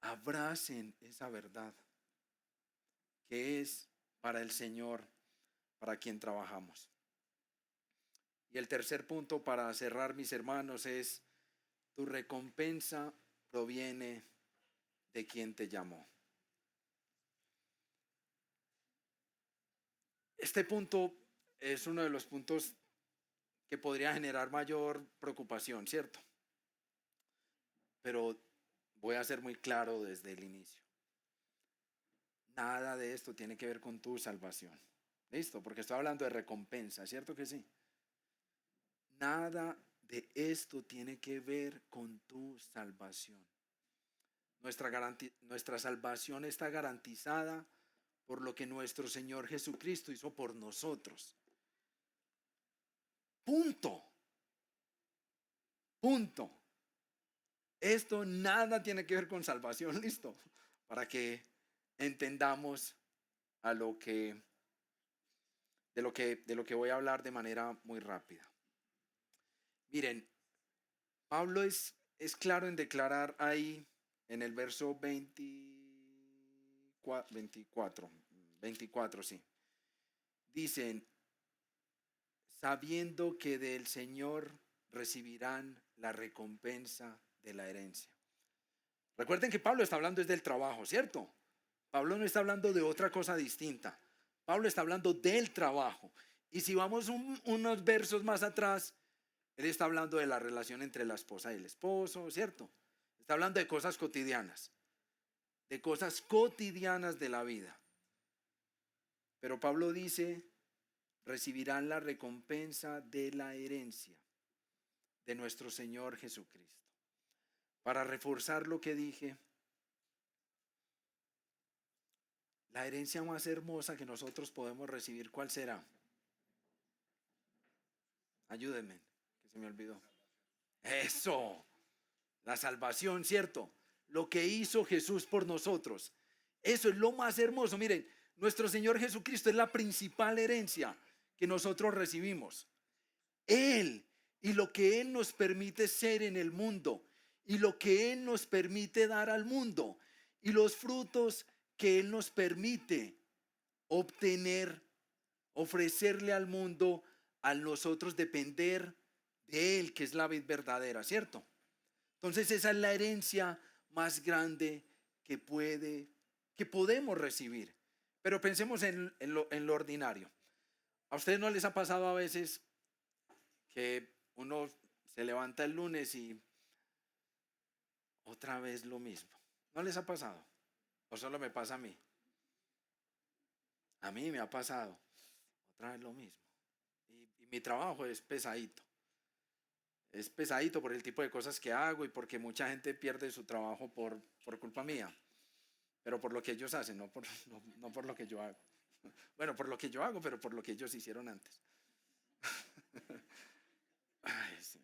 Abracen esa verdad que es para el Señor, para quien trabajamos. Y el tercer punto para cerrar, mis hermanos, es tu recompensa proviene de quien te llamó. Este punto es uno de los puntos que podría generar mayor preocupación, ¿cierto? Pero voy a ser muy claro desde el inicio. Nada de esto tiene que ver con tu salvación. ¿Listo? Porque estoy hablando de recompensa, ¿cierto que sí? Nada de esto tiene que ver con tu salvación. Nuestra salvación está garantizada por lo que nuestro Señor Jesucristo hizo por nosotros. Punto. Punto. Esto nada tiene que ver con salvación, listo, para que entendamos a lo que de lo que voy a hablar de manera muy rápida. Miren, Pablo es claro en declarar ahí en el verso 24, sí. Dicen, sabiendo que del Señor recibirán la recompensa de la herencia. Recuerden que Pablo está hablando desde el trabajo, ¿cierto? Pablo no está hablando de otra cosa distinta. Pablo está hablando del trabajo. Y si vamos unos versos más atrás, él está hablando de la relación entre la esposa y el esposo, ¿cierto? Está hablando de cosas cotidianas de la vida. Pero Pablo dice, recibirán la recompensa de la herencia de nuestro Señor Jesucristo. Para reforzar lo que dije, la herencia más hermosa que nosotros podemos recibir, ¿cuál será? Ayúdenme, que se me olvidó. Eso, la salvación, ¿cierto? Lo que hizo Jesús por nosotros. Eso es lo más hermoso. Miren, nuestro Señor Jesucristo es la principal herencia que nosotros recibimos. Él y lo que Él nos permite ser en el mundo y lo que Él nos permite dar al mundo y los frutos que Él nos permite obtener, ofrecerle al mundo, a nosotros depender de Él, que es la vid verdadera, ¿cierto? Entonces esa es la herencia más grande que podemos recibir. Pero pensemos en lo ordinario. ¿A ustedes no les ha pasado a veces que uno se levanta el lunes y otra vez lo mismo? ¿No les ha pasado? ¿O solo me pasa a mí? A mí me ha pasado otra vez lo mismo. Y mi trabajo es pesadito. Es pesadito por el tipo de cosas que hago y porque mucha gente pierde su trabajo por culpa mía. Pero por lo que ellos hacen, no por lo que yo hago. Bueno, por lo que yo hago, pero por lo que ellos hicieron antes. Ay, sí.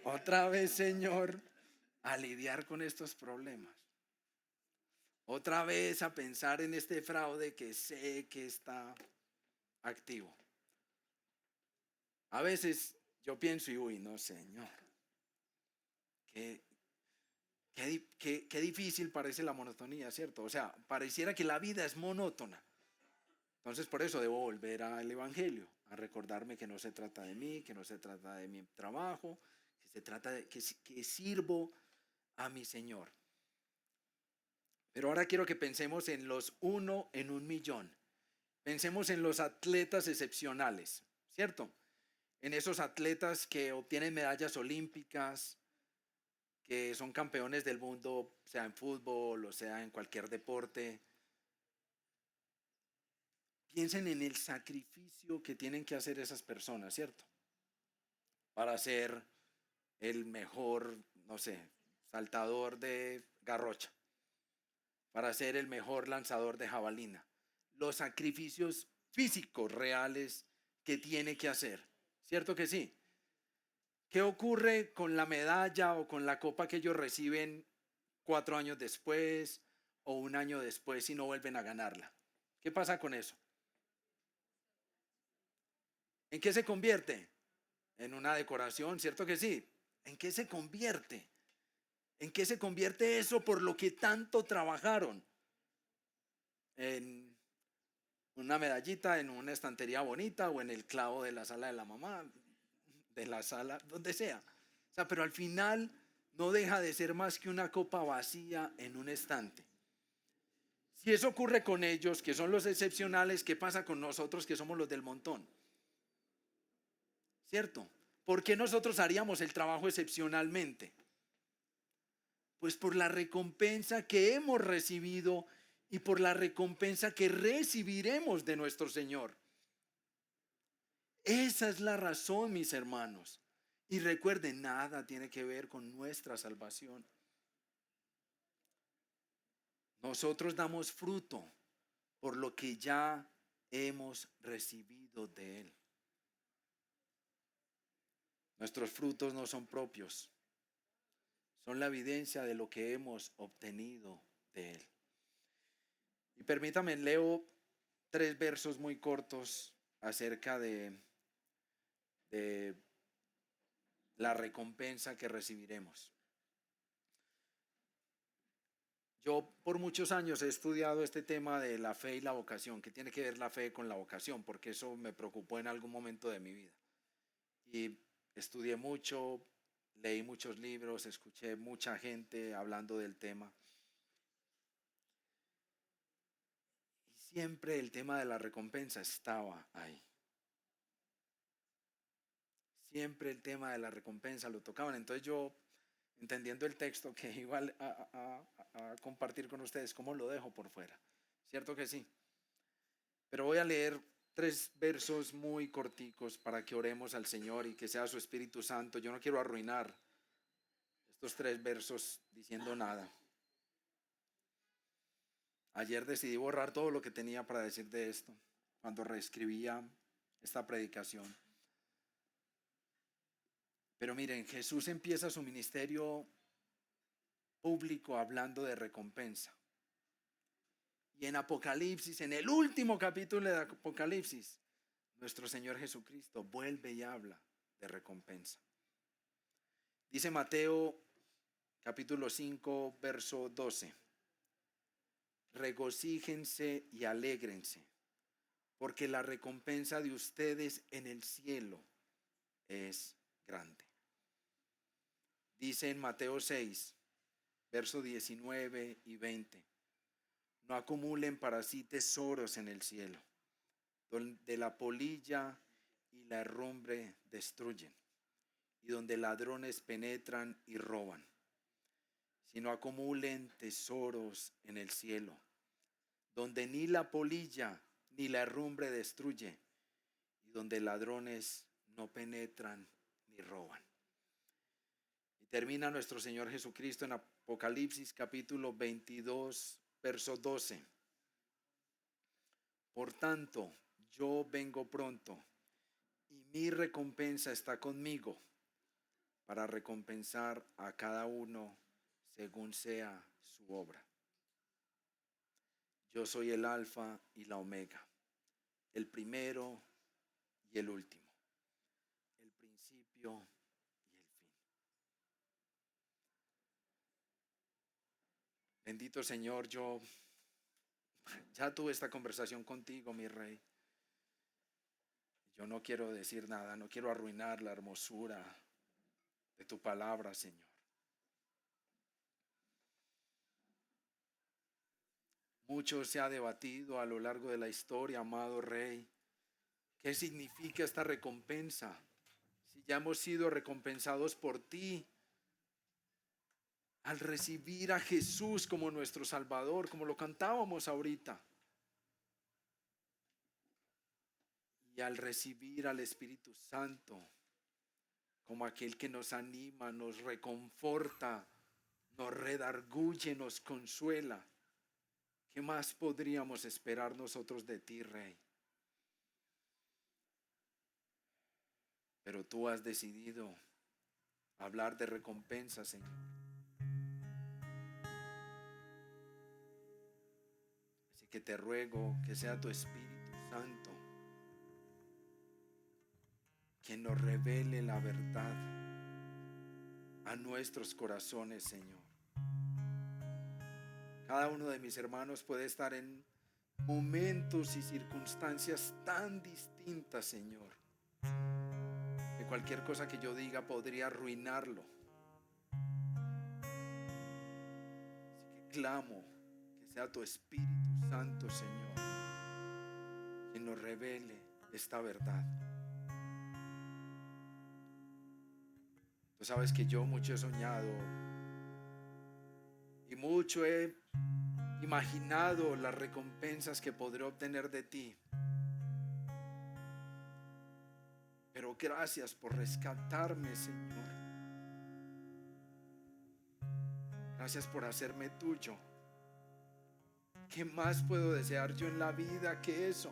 Otra vez, Señor, a lidiar con estos problemas. Otra vez a pensar en este fraude que sé que está activo. A veces yo pienso y uy, no, Señor, qué difícil parece la monotonía, ¿cierto? O sea, pareciera que la vida es monótona. Entonces por eso debo volver al Evangelio, a recordarme que no se trata de mí, que no se trata de mi trabajo, que se trata de que sirvo a mi Señor. Pero ahora quiero que pensemos en los 1 en 1.000.000. Pensemos en los atletas excepcionales, ¿cierto? En esos atletas que obtienen medallas olímpicas, que son campeones del mundo, sea en fútbol o sea en cualquier deporte. Piensen en el sacrificio que tienen que hacer esas personas, ¿cierto? Para ser el mejor, no sé, saltador de garrocha, para ser el mejor lanzador de jabalina. Los sacrificios físicos reales que tiene que hacer, ¿cierto que sí? ¿Qué ocurre con la medalla o con la copa que ellos reciben 4 años después o 1 año después si no vuelven a ganarla? ¿Qué pasa con eso? ¿En qué se convierte? En una decoración, ¿cierto que sí? ¿En qué se convierte? ¿En qué se convierte eso por lo que tanto trabajaron? En una medallita, en una estantería bonita o en el clavo de la sala de la mamá, de la sala, donde sea. O sea, pero al final no deja de ser más que una copa vacía en un estante. Si eso ocurre con ellos, que son los excepcionales, ¿qué pasa con nosotros que somos los del montón? ¿cierto? ¿Por qué nosotros haríamos el trabajo excepcionalmente? Pues por la recompensa que hemos recibido y por la recompensa que recibiremos de nuestro Señor. Esa es la razón, mis hermanos. Y recuerden, nada tiene que ver con nuestra salvación. Nosotros damos fruto por lo que ya hemos recibido de Él. Nuestros frutos no son propios, son la evidencia de lo que hemos obtenido de Él. Y permítame, leo 3 versos muy cortos acerca de la recompensa que recibiremos. Yo por muchos años he estudiado este tema de la fe y la vocación, que tiene que ver la fe con la vocación, porque eso me preocupó en algún momento de mi vida. Y estudié mucho, leí muchos libros, escuché mucha gente hablando del tema. Y siempre el tema de la recompensa estaba ahí. Siempre el tema de la recompensa lo tocaban. Entonces yo, entendiendo el texto que iba a compartir con ustedes, ¿cómo lo dejo por fuera? ¿Cierto que sí? Pero voy a leer 3 versos muy corticos para que oremos al Señor y que sea su Espíritu Santo. Yo no quiero arruinar estos 3 versos diciendo nada. Ayer decidí borrar todo lo que tenía para decir de esto cuando reescribía esta predicación. Pero miren, Jesús empieza su ministerio público hablando de recompensa. Y en Apocalipsis, en el último capítulo de Apocalipsis, nuestro Señor Jesucristo vuelve y habla de recompensa. Dice Mateo capítulo 5, verso 12. Regocíjense y alégrense, porque la recompensa de ustedes en el cielo es grande. Dice en Mateo 6, verso 19 y 20. No acumulen para sí tesoros en el cielo, donde la polilla y la herrumbre destruyen, y donde ladrones penetran y roban. Sino acumulen tesoros en el cielo, donde ni la polilla ni la herrumbre destruye, y donde ladrones no penetran ni roban. Y termina nuestro Señor Jesucristo en Apocalipsis capítulo 22, verso 12. Por tanto, yo vengo pronto, y mi recompensa está conmigo, para recompensar a cada uno según sea su obra. Yo soy el Alfa y la Omega, el primero y el último, el principio y el fin. Bendito Señor, yo ya tuve esta conversación contigo, mi Rey. Yo no quiero decir nada, no quiero arruinar la hermosura de tu palabra, Señor. Mucho se ha debatido a lo largo de la historia, amado Rey. ¿Qué significa esta recompensa? Si ya hemos sido recompensados por ti al recibir a Jesús como nuestro Salvador, como lo cantábamos ahorita. Y al recibir al Espíritu Santo como aquel que nos anima, nos reconforta, nos redarguye, nos consuela. ¿Qué más podríamos esperar nosotros de ti, Rey? Pero tú has decidido hablar de recompensa, Señor. Así que te ruego que sea tu Espíritu Santo quien nos revele la verdad a nuestros corazones, Señor. Cada uno de mis hermanos puede estar en momentos y circunstancias tan distintas, Señor, que cualquier cosa que yo diga podría arruinarlo. Así que clamo que sea tu Espíritu Santo, Señor, quien nos revele esta verdad. Tú sabes que yo mucho he soñado y mucho he imaginado las recompensas que podré obtener de ti. Pero gracias por rescatarme, Señor. Gracias por hacerme tuyo. ¿Qué más puedo desear yo en la vida que eso?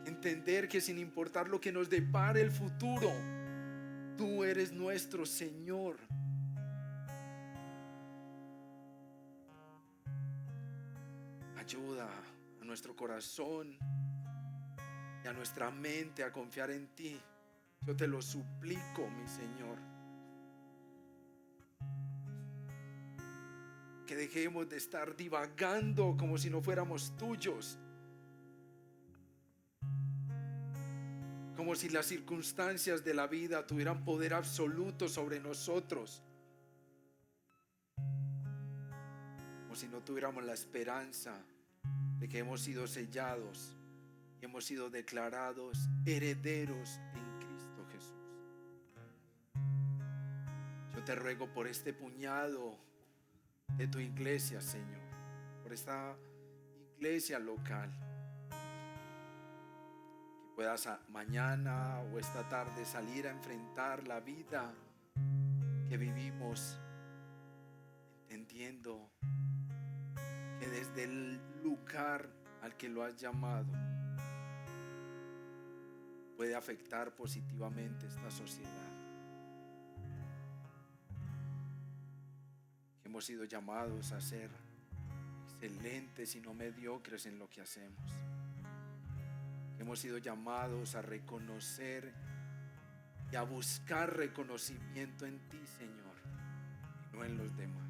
Entender que sin importar lo que nos depare el futuro, tú eres nuestro Señor. Ayuda a nuestro corazón y a nuestra mente a confiar en ti. Yo te lo suplico, mi Señor. Que dejemos de estar divagando como si no fuéramos tuyos. Como si las circunstancias de la vida tuvieran poder absoluto sobre nosotros. Como si no tuviéramos la esperanza de que hemos sido sellados y hemos sido declarados herederos en Cristo Jesús. Yo te ruego por este puñado de tu iglesia, Señor, por esta iglesia local, que puedas mañana o esta tarde salir a enfrentar la vida que vivimos, entendiendo que desde el lugar al que lo has llamado puede afectar positivamente esta sociedad. Hemos sido llamados a ser excelentes y no mediocres en lo que hacemos. Hemos sido llamados a reconocer y a buscar reconocimiento en ti, Señor, y no en los demás.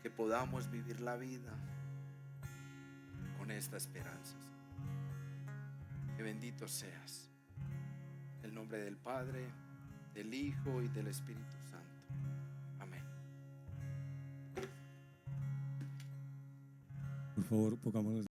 Que podamos vivir la vida con esta esperanza. Que bendito seas. En el nombre del Padre, del Hijo y del Espíritu Santo. Amén. Por favor, pongámonos